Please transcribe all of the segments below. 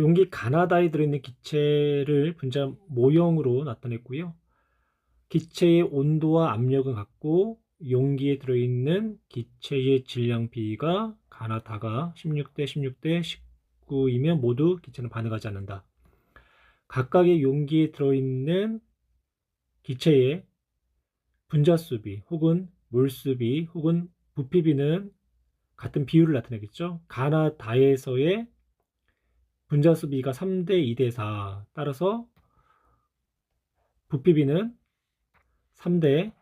용기 가나다에 들어있는 기체를 분자 모형으로 나타냈고요. 기체의 온도와 압력은 같고 용기에 들어있는 기체의 질량 비가 가나다가 16대 16대 19이면 모두 기체는 반응하지 않는다. 각각의 용기에 들어있는 기체의 분자수비 혹은 몰수비 혹은 부피비는 같은 비율을 나타내겠죠. 가나다에서의 분자수비가 3대 2대 4, 따라서 부피비는 3대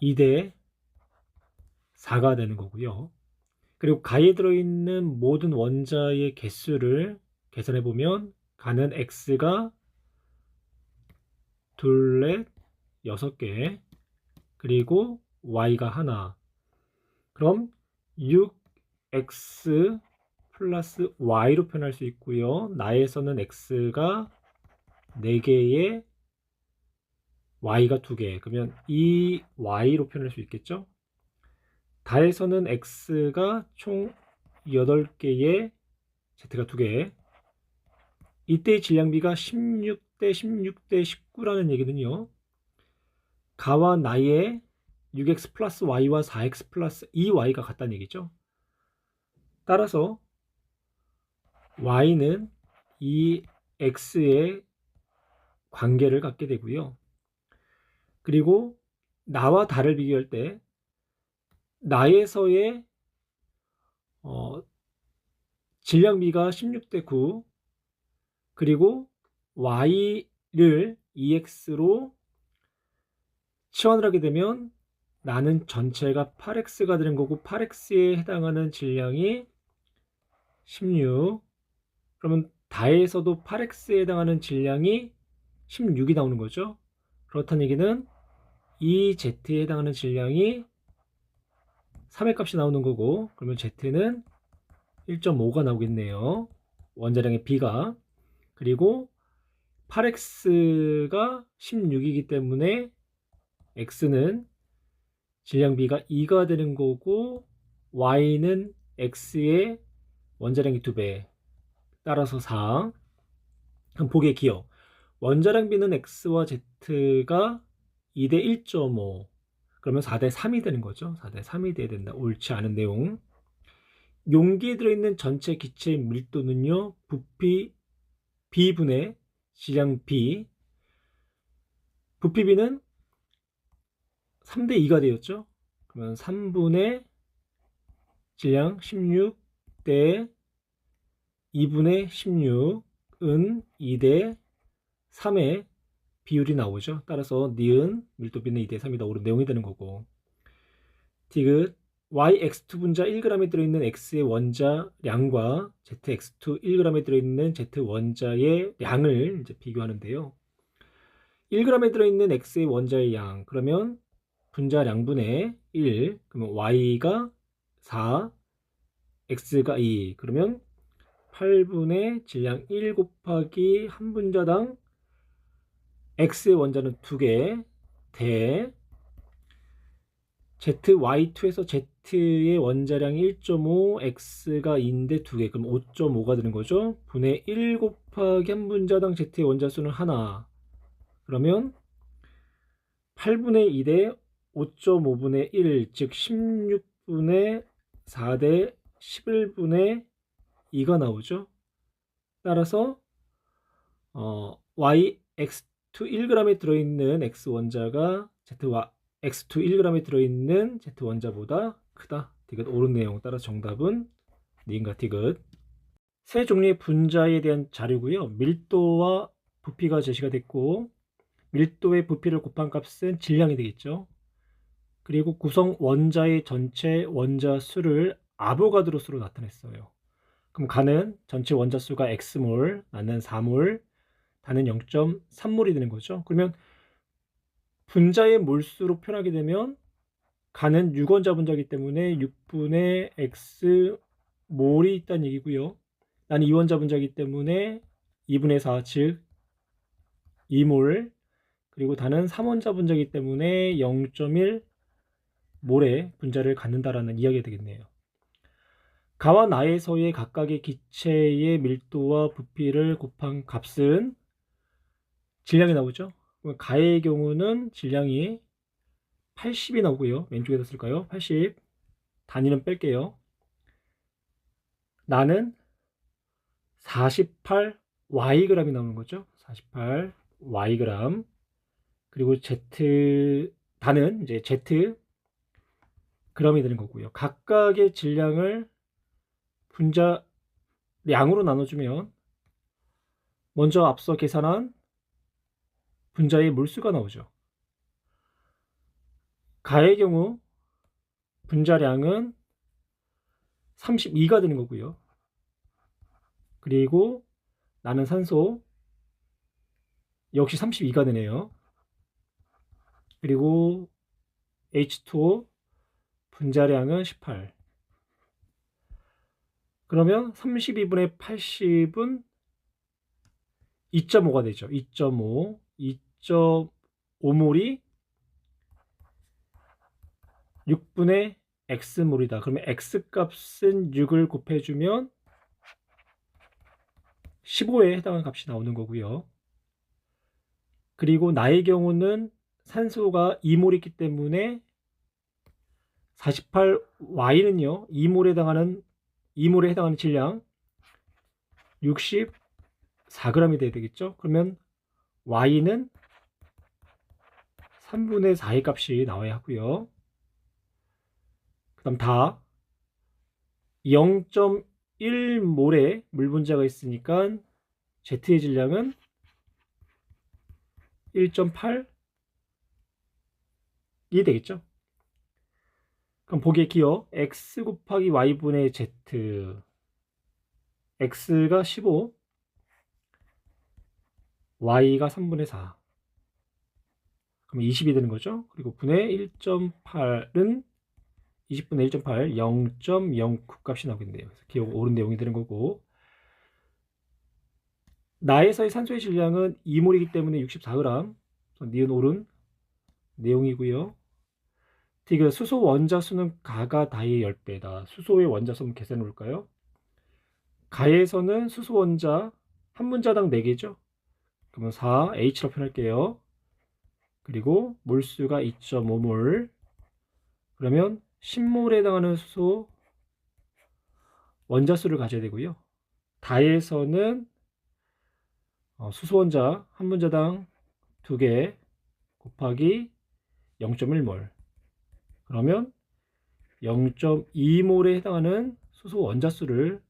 2대 4가 되는 거고요. 그리고 가에 들어있는 모든 원자의 개수를 계산해 보면 가는 x가 둘, 넷, 6개, 그리고 y가 하나. 그럼 6x 플러스 y로 표현할 수 있고요. 나에서는 x가 4개에 y가 2개. 그러면 2y로 표현할 수 있겠죠? 다에서는 x가 총 8개에 z가 2개. 이때의 질량비가 16대 16대 19라는 얘기는요. 가와 나의 6x 플러스 y와 4x 플러스 2y가 같다는 얘기죠. 따라서 y는 이 x의 관계를 갖게 되고요. 그리고 나와 다를 비교할 때 나에서의 질량비가 16대 9, 그리고 y를 2x로 치환을 하게 되면 나는 전체가 8x가 되는 거고 8x에 해당하는 질량이 16. 그러면 다에서도 8x에 해당하는 질량이 16이 나오는 거죠. 그렇다는 얘기는 이 z에 해당하는 질량이 3의 값이 나오는 거고, 그러면 z는 1.5가 나오겠네요. 원자량의 b가. 그리고 8x가 16이기 때문에 x는 질량비가 2가 되는 거고, y는 x의 원자량이 2배, 따라서 4. 그럼 보기에 기억. 원자량비는 x와 z가 2대 1.5, 그러면 4대 3이 되는 거죠. 4대 3이 돼야 된다. 옳지 않은 내용. 용기에 들어있는 전체 기체의 밀도는요, 부피 B분의 질량 B, 부피 B는 3대 2가 되었죠. 그러면 3분의 질량 16대 2분의 16은 2대 3의 비율이 나오죠. 따라서 니은 밀도 B는 2대 3이다. 옳은 내용이 되는 거고. 디귿 yx2 분자 1g에 들어있는 x의 원자량과 zx2 1g에 들어있는 z 원자의 양을 이제 비교하는데요. 1g에 들어있는 x의 원자의 양, 그러면 분자량분의 1, 그러면 y가 4, x가 2, 그러면 8분의 질량 1 곱하기 한 분자당 x의 원자는 2개 대 zy2에서 z의 원자량이 1.5, x가 2인데 2개, 그럼 5.5가 되는 거죠. 분의 1 곱하기 한 분자당 z의 원자수는 하나, 그러면 8분의 2 대 5.5분의 1, 즉 16분의 4 대 11분의 2가 나오죠. 따라서 y x2 1g에 들어있는 x 원자가 x2 1g에 들어있는 z 원자보다 크다. 디귿 옳은 내용. 따라 정답은 니은과 디귿. 세 종류의 분자에 대한 자료고요. 밀도와 부피가 제시가 됐고, 밀도의 부피를 곱한 값은 질량이 되겠죠. 그리고 구성 원자의 전체 원자 수를 아보가드로 수로 나타냈어요. 그럼 가는 전체 원자 수가 x몰, 나는 4몰, 다는 0.3몰이 되는 거죠. 그러면 분자의 몰수로 표현하게 되면 가는 6원자 분자이기 때문에 6분의 x 몰이 있다는 얘기고요. 나는 2원자 분자이기 때문에 2분의 4, 즉 2몰, 그리고 다는 3원자 분자이기 때문에 0.1 몰의 분자를 갖는다라는 이야기가 되겠네요. 가와 나에서의 각각의 기체의 밀도와 부피를 곱한 값은 질량이 나오죠. 가의 경우는 질량이 80이 나오고요. 왼쪽에다 쓸까요? 80. 단위는 뺄게요. 나는 48Yg이 나오는 거죠. 48Yg. 그리고 단은 이제 Z g이 되는 거고요. 각각의 질량을 분자량으로 나눠주면 먼저 앞서 계산한 분자의 몰수가 나오죠. 가의 경우 분자량은 32가 되는 거고요. 그리고 나는 산소 역시 32가 되네요. 그리고 H2O 분자량은 18. 그러면 32분의 80은 2.5가 되죠. 2.5. 2.5몰이 6분의 X몰이다. 그러면 X값은 6을 곱해주면 15에 해당하는 값이 나오는 거고요. 그리고 나의 경우는 산소가 2몰 있기 때문에 48Y는요. 2몰에 해당하는 질량 64g이 돼야 되겠죠. 그러면 Y는 3분의 4의 값이 나와야 하고요. 그 다음 다 0.1몰의 물 분자가 있으니까 Z의 질량은 1.8이 되겠죠. 그럼 보기에 기억 X 곱하기 Y분의 Z. X가 15, Y가 3분의 4. 그럼 20이 되는 거죠. 그리고 분의 1.8은 20분의 1.8, 0.09 값이 나오겠네요. 그래서 기억 옳은 내용이 되는 거고, 나에서의 산소의 질량은 2몰이기 때문에 64g. 니은 옳은 내용이고요. 디귿 수소 원자수는 가가 다의 10배다. 수소의 원자수 한번 계산해 볼까요? 가에서는 수소 원자 한 분자당 4개죠. 그러면 4H로 표현할게요. 그리고 몰수가 2.5몰. 그러면 10몰에 해당하는 수소 원자수를 가져야 되고요. 다에서는 수소 원자 한 분자당 2개 곱하기 0.1몰. 그러면 0.2몰에 해당하는 수소 원자수를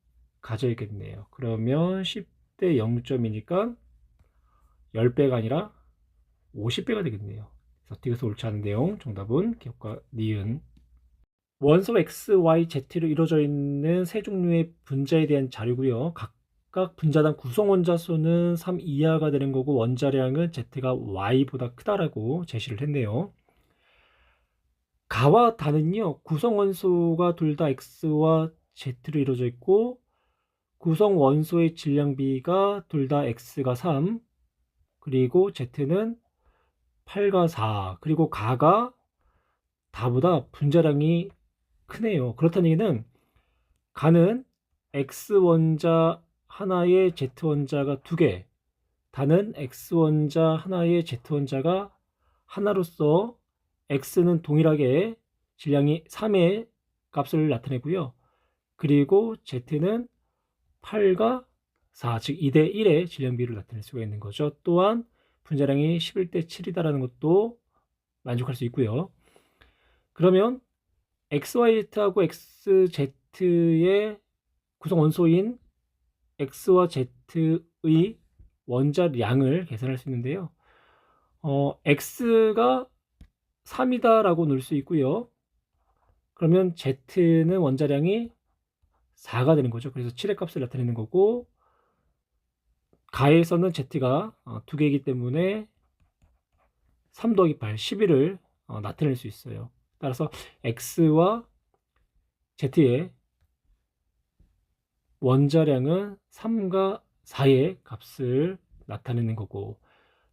가져야겠네요. 그러면 10대 0.2니까 10배가 아니라 50배가 되겠네요. 그래서 디귿 옳지 않은 내용, 정답은 기억과 니은. 원소 X, Y, Z로 이루어져 있는 세 종류의 분자에 대한 자료고요. 각각 분자당 구성 원자수는 3 이하가 되는 거고 원자량은 Z가 Y보다 크다라고 제시를 했네요. 가와 다는요, 구성 원소가 둘 다 X와 Z로 이루어져 있고 구성 원소의 질량 비가 둘 다 X가 3, 그리고 Z는 8과 4, 그리고 가가 다보다 분자량이 크네요. 그렇다는 얘기는 가는 X 원자 하나에 Z 원자가 2개, 다는 X 원자 하나에 Z 원자가 하나로서 X는 동일하게 질량이 3의 값을 나타내고요. 그리고 Z는 8과 4, 즉 2대 1의 질량 비율을 나타낼 수가 있는 거죠. 또한 분자량이 11대 7이다라는 것도 만족할 수 있고요. 그러면 XYZ하고 XZ의 구성 원소인 X와 Z의 원자량을 계산할 수 있는데요. X가 3이다라고 넣을 수 있고요. 그러면 Z는 원자량이 4가 되는 거죠. 그래서 7의 값을 나타내는 거고, 가에서는 Z가 2개이기 때문에 3 더하기 8, 11을 나타낼 수 있어요. 따라서 X와 Z의 원자량은 3과 4의 값을 나타내는 거고,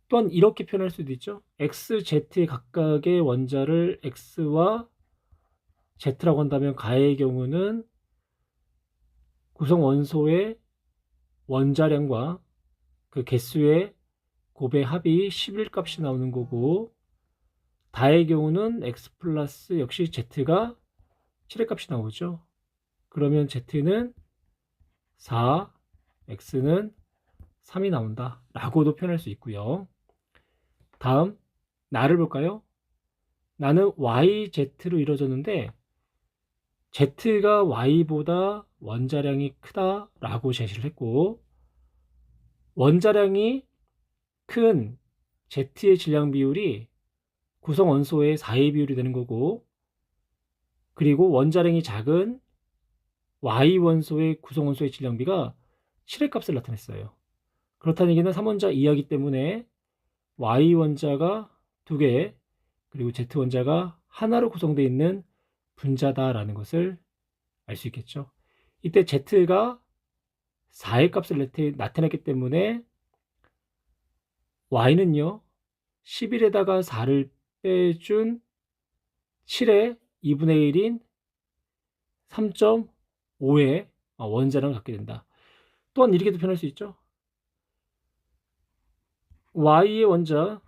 또한 이렇게 표현할 수도 있죠. X, Z의 각각의 원자를 X와 Z라고 한다면 가의 경우는 구성 원소의 원자량과 그 개수의 곱의 합이 11 값이 나오는 거고, 다의 경우는 x 플러스 역시 z가 7의 값이 나오죠. 그러면 z는 4, x는 3이 나온다 라고도 표현할 수 있고요. 다음 나를 볼까요? 나는 YZ로 이루어졌는데 Z가 Y보다 원자량이 크다 라고 제시를 했고, 원자량이 큰 Z의 질량 비율이 구성 원소의 4의 비율이 되는 거고, 그리고 원자량이 작은 Y 원소의 구성 원소의 질량비가 7의 값을 나타냈어요. 그렇다는 얘기는 3원자 이하이기 때문에 Y 원자가 2개, 그리고 Z 원자가 하나로 구성되어 있는 분자다라는 것을 알 수 있겠죠. 이때 Z가 4의 값을 나타냈기 때문에 Y는요 11에다가 4를 빼준 7의 2분의 1인 3.5의 원자량을 갖게 된다. 또한 이렇게도 표현할 수 있죠. Y의 원자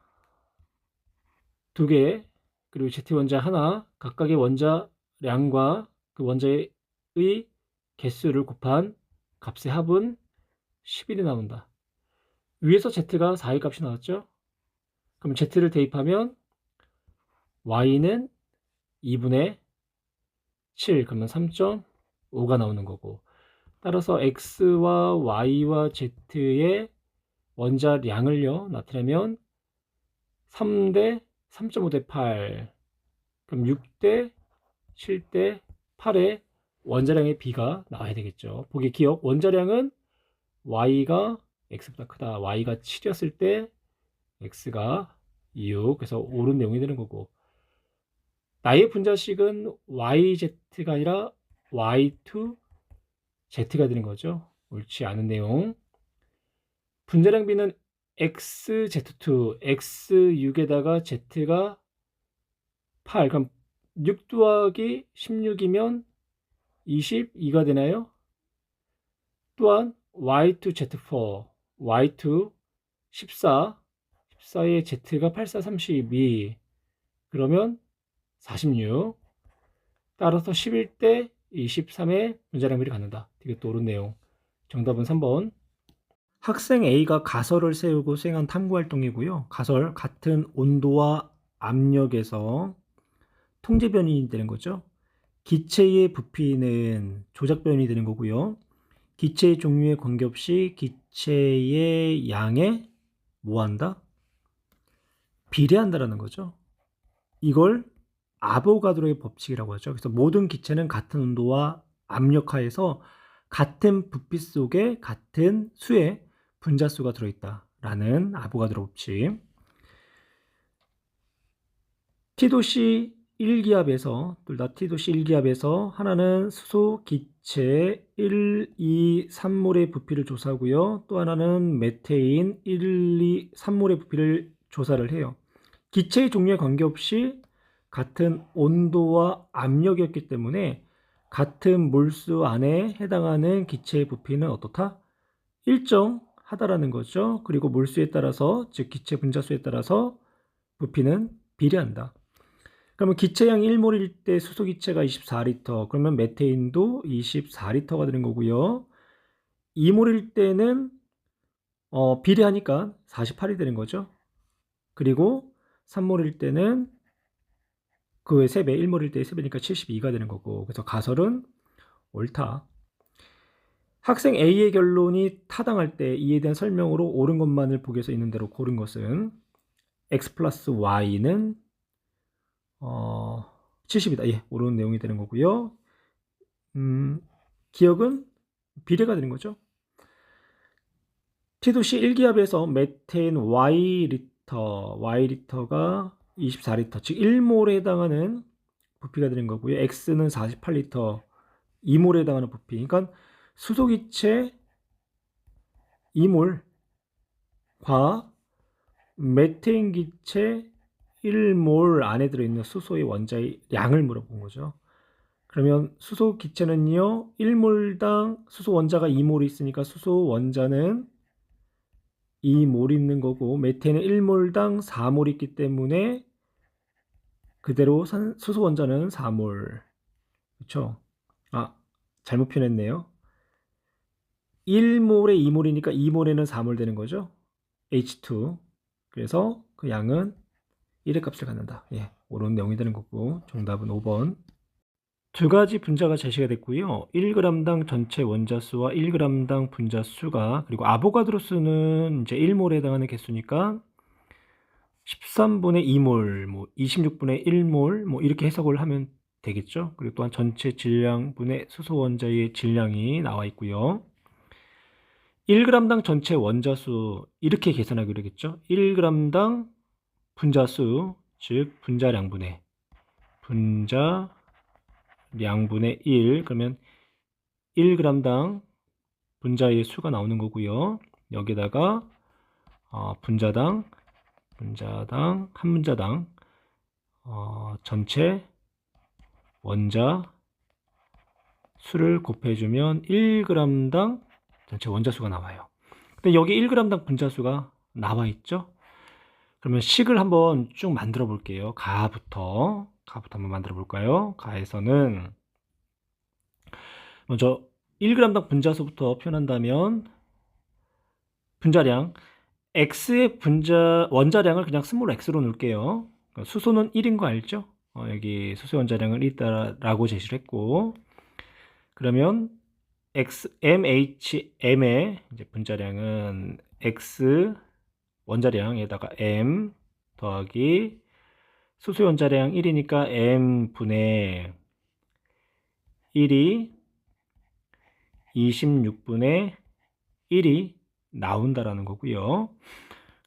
2개, 그리고 Z 원자 하나, 각각의 원자량과 그 원자의 개수를 곱한 값의 합은 11이 나온다. 위에서 Z가 4의 값이 나왔죠. 그럼 Z를 대입하면 Y는 2분의 7, 그러면 3.5가 나오는 거고, 따라서 X와 Y와 Z의 원자량을요 나타내면 3대 3.5대 8, 그럼 6대 7대 8의 원자량의 비가 나와야 되겠죠. 보기 기억, 원자량은 Y가 X보다 크다. Y가 7이었을 때 X가 6, 그래서 옳은 내용이 되는 거고, 나의 분자식은 YZ가 아니라 Y2Z가 되는 거죠. 옳지 않은 내용. 분자량 비는 XZ2, X6에다가 Z가 8, 그럼 6 더하기 16이면 22가 되나요? 또한 Y2Z4, Y2 14, 14의 Z가 84, 32, 그러면 46. 따라서 11대 23의 분자량 비를 갖는다. 이것도 옳은 내용. 정답은 3번. 학생 A가 가설을 세우고 수행한 탐구 활동이고요. 가설, 같은 온도와 압력에서 통제 변이 되는 거죠. 기체의 부피는 조작 변이 되는 거고요. 기체의 종류에 관계없이 기체의 양에 뭐한다? 비례한다라는 거죠. 이걸 아보가드로의 법칙이라고 하죠. 그래서 모든 기체는 같은 온도와 압력 하에서 같은 부피 속에 같은 수의 분자수가 들어있다라는 아보가드로 법칙. T도시 1기압에서 둘 다 T도시 1기압에서 하나는 수소 기체 1, 2, 3몰의 부피를 조사하고요. 또 하나는 메테인 1, 2, 3몰의 부피를 조사를 해요. 기체의 종류에 관계없이 같은 온도와 압력이었기 때문에 같은 몰수 안에 해당하는 기체의 부피는 어떻다? 일정하다라는 거죠. 그리고 몰수에 따라서, 즉 기체 분자수에 따라서 부피는 비례한다. 그러면 기체량 1몰일 때 수소기체가 24리터, 그러면 메테인도 24리터가 되는 거고요. 2몰일 때는 비례하니까 48이 되는 거죠. 그리고 3몰일 때는 그 3배, 1몰일 때 3배니까 72가 되는 거고, 그래서 가설은 옳다. 학생 A의 결론이 타당할 때 이에 대한 설명으로 옳은 것만을 보기에서 있는 대로 고른 것은 x 플러스 y는 70이다. 예, 옳은 내용이 되는 거고요. 기억은 비례가 되는 거죠. T도시 1기압에서 메테인 Y리터가 24리터, 즉 1몰에 해당하는 부피가 되는 거고요. X는 48리터, 2몰에 해당하는 부피. 그러니까 수소기체 2몰과 메테인 기체 1몰 안에 들어있는 수소의 원자의 양을 물어본 거죠. 그러면 수소 기체는요, 1몰당 수소 원자가 2몰 있으니까 수소 원자는 2몰 있는 거고, 메테는 1몰당 4몰 있기 때문에 그대로 수소 원자는 4몰. 그렇죠? 아, 잘못 표현했네요. 1몰에 2몰이니까 2몰에는 4몰 되는 거죠. H2. 그래서 그 양은 1의 값을 갖는다. 예, 옳은 내용이 되는 거고, 정답은 5번. 두 가지 분자가 제시가 됐고요. 1g당 전체 원자수와 1g당 분자수가, 그리고 아보가드로 수는 이제 1몰에 해당하는 개수니까 13분의 2몰, 뭐 26분의 1몰, 뭐 이렇게 해석을 하면 되겠죠. 그리고 또한 전체 질량분의 수소 원자의 질량이 나와 있고요. 1g당 전체 원자수 이렇게 계산하기로 되겠죠. 1g당 분자수, 즉 분자량분의 1, 그러면 1g당 분자의 수가 나오는 거고요. 여기다가 분자당 한 분자당 전체 원자 수를 곱해주면 1g당 전체 원자 수가 나와요. 근데 여기 1g당 분자 수가 나와 있죠. 그러면 식을 한번 쭉 만들어 볼게요. 가부터 한번 만들어 볼까요? 가에서는 먼저 1g당 분자수부터 표현한다면 분자량 x의 원자량을 그냥 스몰 x로 놓을게요. 그러니까 수소는 1인 거 알죠? 여기 수소 원자량을 있다라고 제시를 했고, 그러면 MHM의 이제 분자량은 x 원자량에다가 m 더하기 수소 원자량 1이니까 m 분의 1이 26분의 1이 나온다라는 거고요.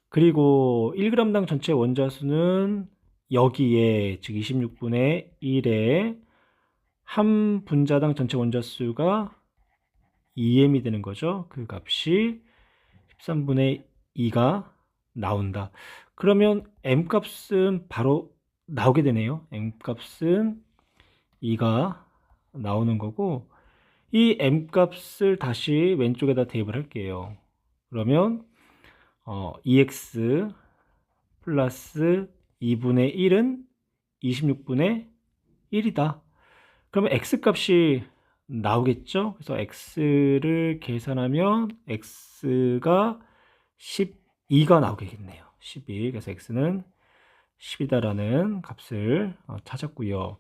그리고 1g당 전체 원자수는 여기에, 즉 26분의 1에 한 분자당 전체 원자수가 2m이 되는 거죠. 그 값이 13분의 2가 나온다. 그러면 m 값은 바로 나오게 되네요. m 값은 2가 나오는 거고, 이 m 값을 다시 왼쪽에다 대입을 할게요. 그러면 2x 플러스 2분의 1은 26분의 1이다. 그러면 x 값이 나오겠죠? 그래서 x를 계산하면 x가 12가 나오겠네요. 12. 그래서 x는 10이다라는 값을 찾았고요.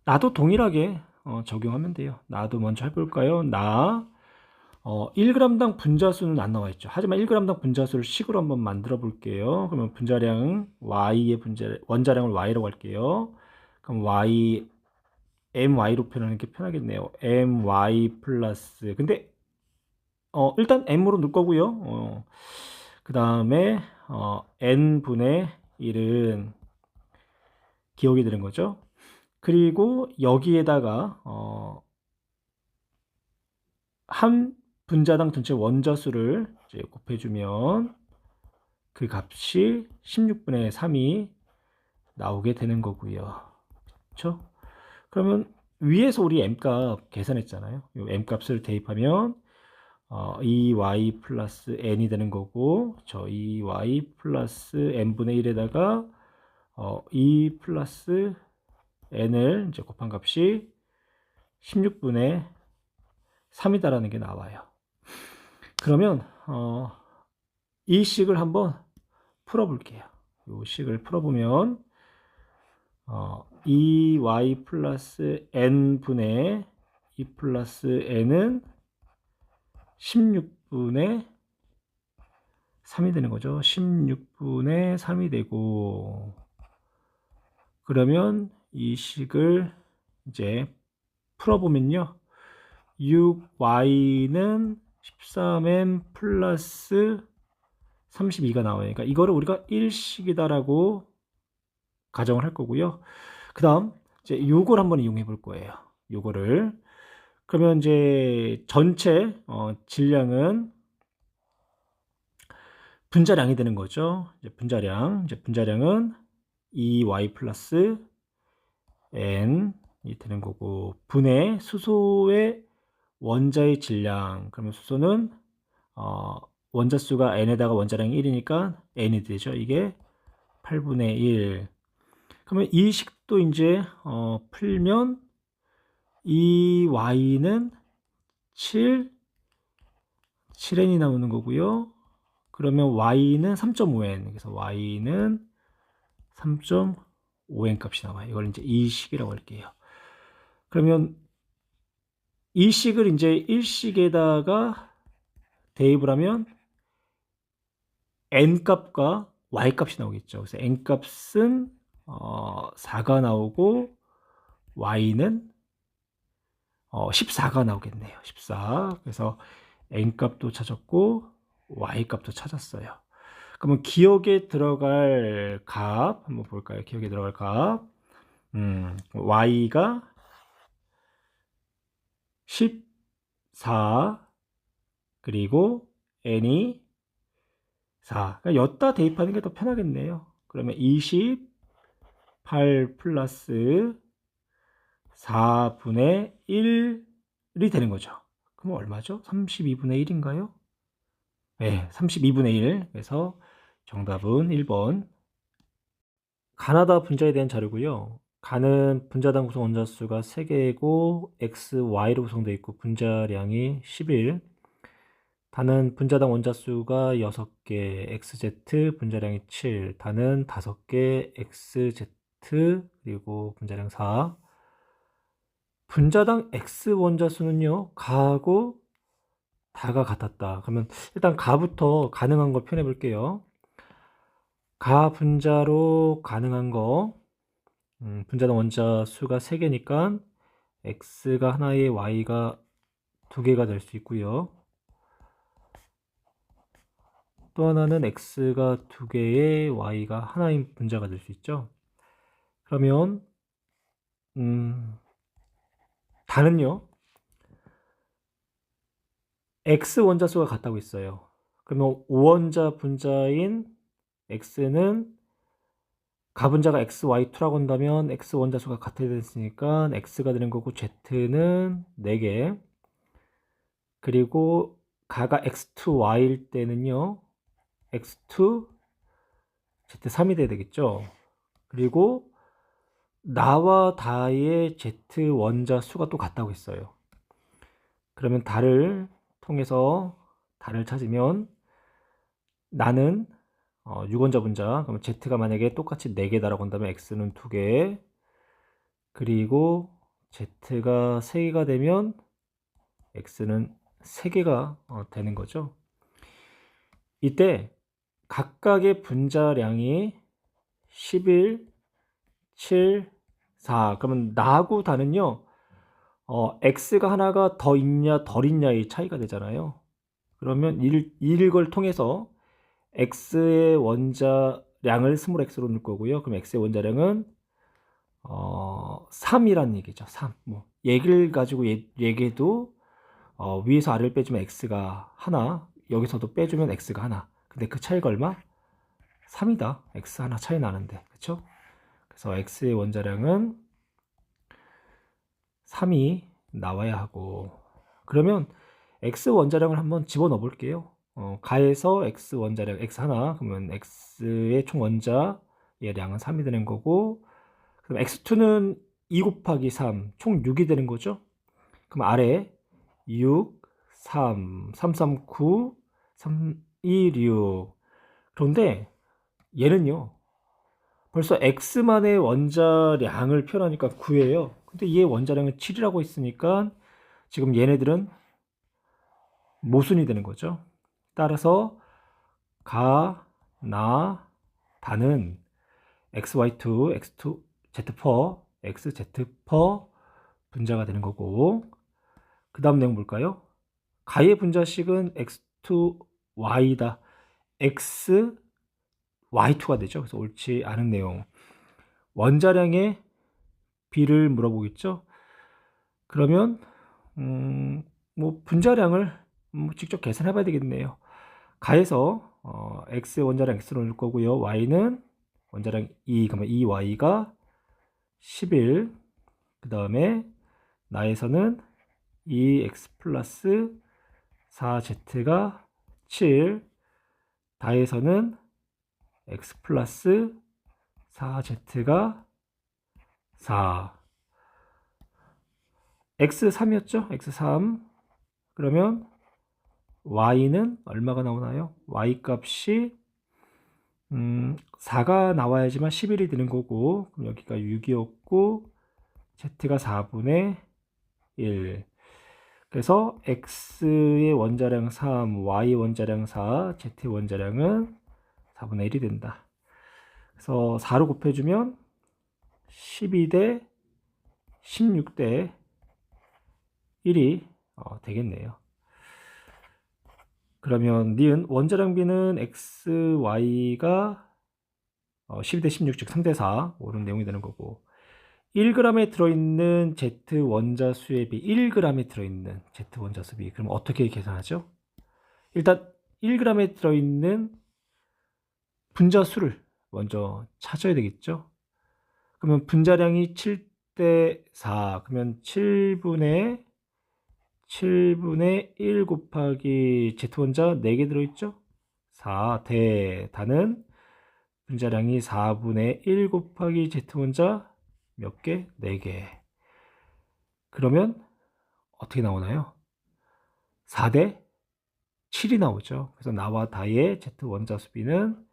나도 동일하게 적용하면 돼요. 나도 먼저 해볼까요? 1g당 분자수는 안 나와 있죠. 하지만 1g당 분자수를 식으로 한번 만들어 볼게요. 그러면 분자량 y의 원자량을 y라고 할게요. 그럼 my로 표현하는 게 편하겠네요. my 플러스, 근데 일단 m으로 넣을 거고요. 그 다음에 n분의 1은 기억이 되는 거죠. 그리고 여기에다가 한 분자당 전체 원자수를 이제 곱해주면 그 값이 16분의 3이 나오게 되는 거고요. 그렇죠? 그러면 위에서 우리 m값 계산했잖아요. 이 m값을 대입하면 2y 플러스 n이 되는 거고, 저 2y 플러스 n분의 1에다가 2 플러스 n을 이제 곱한 값이 16분의 3이다라는 게 나와요. 그러면 이 식을 한번 풀어볼게요. 이 식을 풀어보면 2y 플러스 n분의 2 플러스 n은 16분의 3이 되는 거죠. 16분의 3이 되고, 그러면 이 식을 이제 풀어보면요. 6y는 13n 플러스 32가 나와요. 그러니까 이거를 우리가 1식이다라고 가정을 할 거고요. 그 다음 이제 요걸 한번 이용해 볼 거예요. 요거를. 그러면 이제 전체 질량은 분자량이 되는 거죠. 이제 분자량은 2y 플러스 n 되는 거고, 분의 수소의 원자의 질량. 그러면 수소는 원자 수가 n에다가 원자량이 1이니까 n이 되죠. 이게 8분의 1. 그러면 이 식도 이제 풀면 이 y는 7n이 나오는 거고요. 그러면 y는 3.5n. 그래서 y는 3.5n 값이 나와요. 이걸 이제 이 식이라고 할게요. 그러면 이 식을 이제 1식에다가 대입을 하면 n 값과 y 값이 나오겠죠. 그래서 n 값은 4가 나오고 y는 14가 나오겠네요. 14. 그래서 n 값도 찾았고 y 값도 찾았어요. 그러면 기억에 들어갈 값 한번 볼까요? 기억에 들어갈 값. y가 14 그리고 n이 4. 그러니까 여기다 대입하는 게 더 편하겠네요. 그러면 28 플러스 4분의 1이 되는 거죠. 그럼 얼마죠? 32분의 1인가요? 네, 32분의 1. 그래서 정답은 1번. 가나다 분자에 대한 자료고요. 가는 분자당 구성 원자수가 3개이고 x, y로 구성되어 있고 분자량이 11. 단은 분자당 원자수가 6개, xz, 분자량이 7. 단은 5개, xz, 그리고 분자량 4. 분자당 x 원자수는요, 가하고 다가 같았다. 그러면 일단 가부터 가능한 거 표현해 볼게요. 가 분자로 가능한 거, 분자당 원자수가 3개니까 x가 하나에 y가 2개가 될 수 있고요. 또 하나는 x가 2개에 y가 하나인 분자가 될 수 있죠. 그러면 다는요, x 원자수가 같다고 있어요. 그러면 5원자 분자인 x는 가분자가 xy2라고 한다면 x 원자수가 같아야 됐으니까 x가 되는 거고 z는 4개. 그리고 가가 x2y일 때는요, x2 z3이 돼야 되겠죠. 그리고 나와 다의 z 원자 수가 또 같다고 했어요. 그러면 다를 통해서 다를 찾으면 나는 6원자 분자, 그러면 z가 만약에 똑같이 4개다라고 한다면 x는 2개, 그리고 z가 3개가 되면 x는 3개가 되는 거죠. 이때 각각의 분자량이 11, 7, 4. 그러면 나하고 다는요, x가 하나가 더 있냐 덜 있냐의 차이가 되잖아요. 그러면 이걸 통해서 x의 원자량을 스몰 x로 넣을 거고요. 그럼 x의 원자량은 3이라는 얘기죠. 3. 뭐 얘기를 가지고 얘기해도 위에서 아래를 빼주면 x가 하나, 여기서도 빼주면 x가 하나. 근데 그 차이가 얼마? 3이다. x 하나 차이 나는데, 그렇죠? 그래서 x의 원자량은 3이 나와야 하고, 그러면 x 원자량을 한번 집어넣어 볼게요. 가에서 x 원자량 x 하나, 그러면 x의 총 원자의 량은 3이 되는 거고, 그럼 x2는 2 곱하기 3, 총 6이 되는 거죠. 그럼 아래 6, 3, 3, 3, 9, 3, 2, 6. 그런데 얘는요, 벌써 x만의 원자량을 표현하니까 9예요. 근데 얘의 원자량은 7이라고 했으니까 지금 얘네들은 모순이 되는 거죠. 따라서 가, 나, 다는 xy2, x2, z4, xz4 분자가 되는 거고, 그 다음 내용 볼까요? 가의 분자식은 x2y다. x, y2가 되죠. 그래서 옳지 않은 내용. 원자량의 비를 물어보겠죠. 그러면 뭐 분자량을 직접 계산해 봐야 되겠네요. 가에서 x 원자량 x로 넣을 거고요. y는 원자량 2, 그러면 2y가 11, 그 다음에 나에서는 2x 플러스 4z가 7, 다에서는 x 플러스 4z가 4, x3이었죠? x3. 그러면 y는 얼마가 나오나요? y 값이 4가 나와야지만 11이 되는 거고, 그럼 여기가 6이었고 z가 4분의 1. 그래서 x의 원자량 3, y 원자량 4, z 원자량은 4분의 1이 된다. 그래서 4로 곱해주면 12대 16대 1이 되겠네요. 그러면 니은 원자량비는 x, y가 12대 16, 즉 3대 4 오른 내용이 되는 거고, 1g에 들어있는 Z 원자수의 비, 1g에 들어있는 Z 원자수 비, 그럼 어떻게 계산하죠? 일단 1g에 들어있는 분자수를 먼저 찾아야 되겠죠? 그러면 분자량이 7대 4, 그러면 7분의 1 곱하기 Z 원자 4개 들어있죠? 4 대 다는 분자량이 4분의 1 곱하기 Z 원자 몇 개? 4개. 그러면 어떻게 나오나요? 4대 7이 나오죠. 그래서 나와 다의 Z 원자 수비는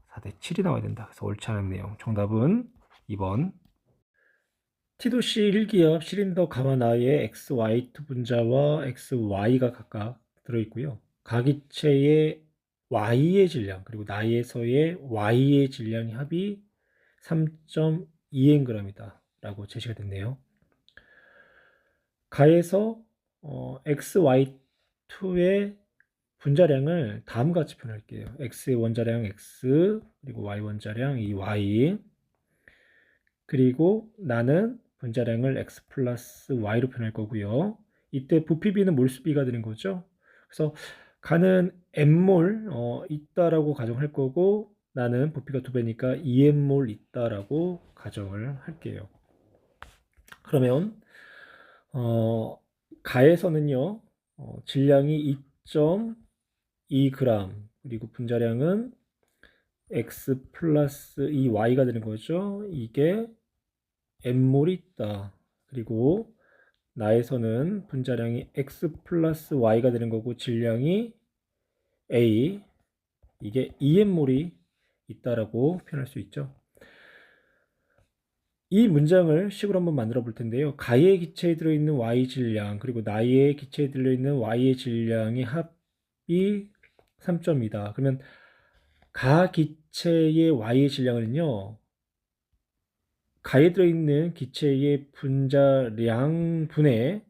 4대 7이 나와야 된다. 그래서 옳지 않은 내용. 정답은 2번. T도시 1기업 시린더 가마나의 XY2 분자와 XY가 각각 들어있고요. 가기체의 Y의 질량 그리고 나에서의 Y의 질량이 합이 3.2Ng이다 라고 제시가 됐네요. 가에서 XY2의 분자량을 다음과 같이 표현할게요. X의 원자량 X, 그리고 Y 원자량 이 Y, 그리고 나는 분자량을 X 플러스 Y로 표현할 거고요. 이때 부피비는 몰수비가 되는 거죠. 그래서 가는 M몰 있다라고 가정할 거고, 나는 부피가 2배니까 2M몰 있다라고 가정을 할게요. 그러면 가에서는요, 질량이 2.2g, 그리고 분자량은 x 플러스 이 y가 되는 거죠. 이게 m몰이 있다. 그리고 나에서는 분자량이 x 플러스 y가 되는 거고 질량이 a, 이게 2m몰이 있다라고 표현할 수 있죠. 이 문장을 식으로 한번 만들어 볼 텐데요. 가의 기체에 들어있는 y 질량 그리고 나의 기체에 들어있는 y의 질량의 합이 3점이다. 그러면 가 기체의 y의 질량은요, 가에 들어있는 기체의 분자량 분의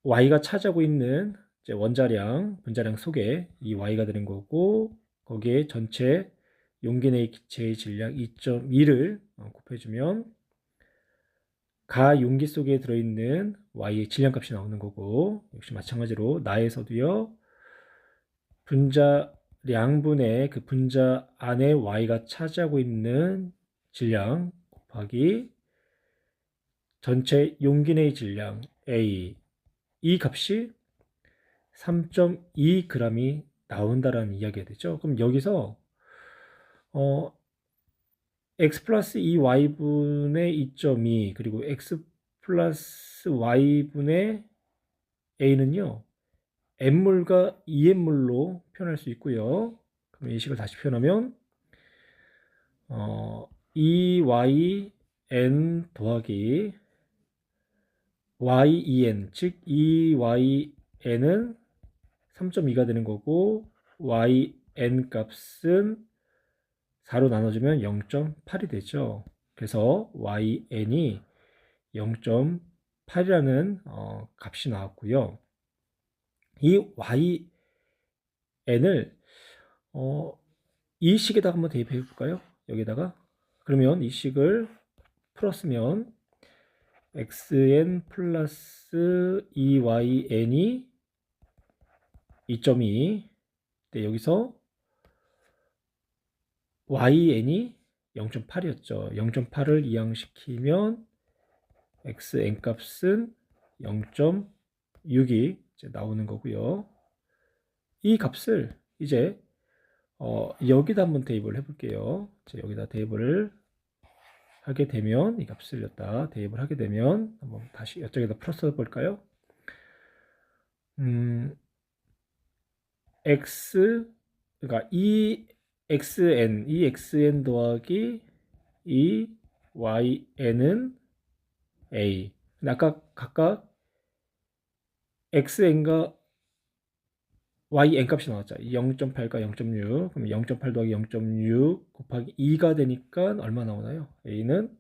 y가 차지하고 있는 원자량, 분자량 속에 이 y가 되는 거고, 거기에 전체 용기 내의 기체의 질량 2.2를 곱해주면 가 용기 속에 들어있는 y의 질량값이 나오는 거고, 역시 마찬가지로 나에서도요, 분자량분의 그 분자 안에 y가 차지하고 있는 질량 곱하기 전체 용기 내의 질량 A, 이 값이 3.2g이 나온다라는 이야기가 되죠. 그럼 여기서 x 플러스 2y분의 2.2 그리고 x 플러스 y분의 a는요, n몰과 2n몰로 표현할 수 있고요. 그럼 이 식을 다시 표현하면 2yn 더하기 yen, 즉 2yn은 3.2가 되는 거고 yn 값은 4로 나눠주면 0.8이 되죠. 그래서 yn이 0.8이라는 값이 나왔고요. 이 yn을 이 식에다가 한번 대입해 볼까요? 여기다가 그러면 이 식을 풀었으면 xn 플러스 2yn이 2.2, 네, 여기서 yn이 0.8이었죠. 0.8을 이항시키면 xn 값은 0.6이 이제 나오는 거고요. 이 값을 이제 여기다 한번 대입을 해볼게요. 여기다 대입을 하게 되면 이 값을 여기다 대입을 하게 되면 한번 다시 이쪽에다 풀어서 볼까요? x 그러니까 이 xn 더하기 이 yn은 a. 근데 아까 각각 xn과 yn 값이 나왔죠. 0.8과 0.6. 그럼 0.8 더하기 0.6 곱하기 2가 되니까 얼마 나오나요? a는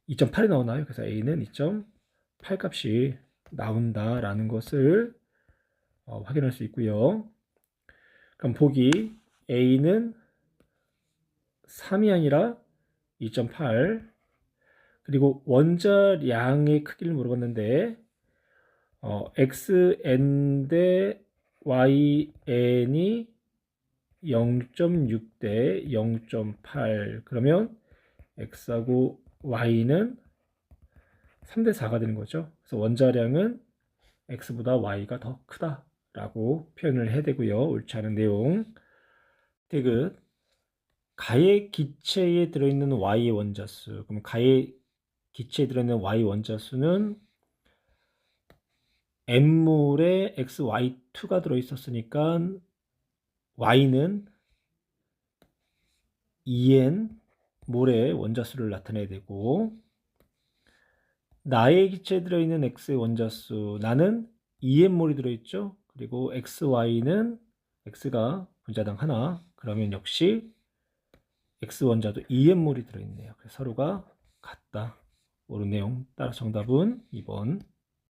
2.8이 나오나요? 그래서 a는 2.8 값이 나온다라는 것을 확인할 수 있고요. 그럼 보기 a는 3이 아니라 2.8. 그리고 원자량의 크기를 물어봤는데 xn 대 yn이 0.6 대 0.8 그러면 x하고 y는 3대 4가 되는 거죠. 그래서 원자량은 x보다 y가 더 크다라고 표현을 해야 되고요. 옳지 않은 내용. 디귿 가의 기체에 들어있는 y의 원자수. 그럼 가의 기체에 들어있는 y 원자수는 n몰에 xy2가 들어있었으니까 y는 2n몰의 원자수를 나타내야 되고, 나의 기체에 들어있는 x의 원자수, 나는 2n몰이 들어있죠. 그리고 xy는 x가 분자당 하나, 그러면 역시 x 원자도 2n몰이 들어있네요. 그래서 서로가 같다. 옳은 내용. 따라서 정답은 2번.